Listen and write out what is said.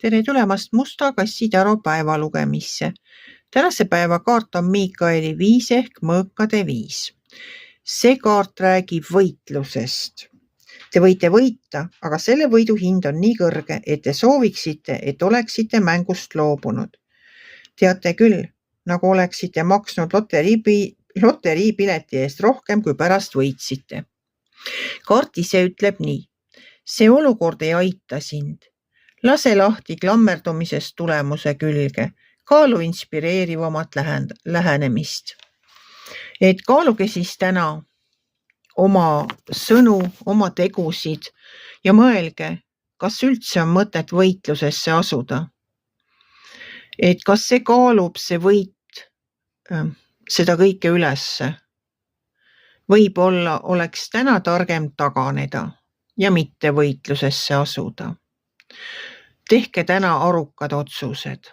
Tere tulemast Musta kassi Taro päevalugemisse. Tänase päeva kaart on Miikaeli 5 ehk mõõkade 5. See kaart räägib võitlusest. Te võite võita, aga selle võidu hind on nii kõrge, et te sooviksite, et oleksite mängust loobunud. Teate küll, nagu oleksite maksnud loteriipileti eest rohkem, kui pärast võitsite. Kaart ise ütleb nii. See olukord ei aita sind. Lase lahti klammerdumisest tulemuse külge. Kaalu inspireerivamat lähenemist. Et kaaluge siis täna oma sõnu, oma tegusid ja mõelge, kas üldse on mõtet võitlusesse asuda. Et kas see kaalub see võit seda kõike ülesse. Võib-olla oleks täna targem taganeda ja mitte võitlusesse asuda. Tehke täna arukad otsused.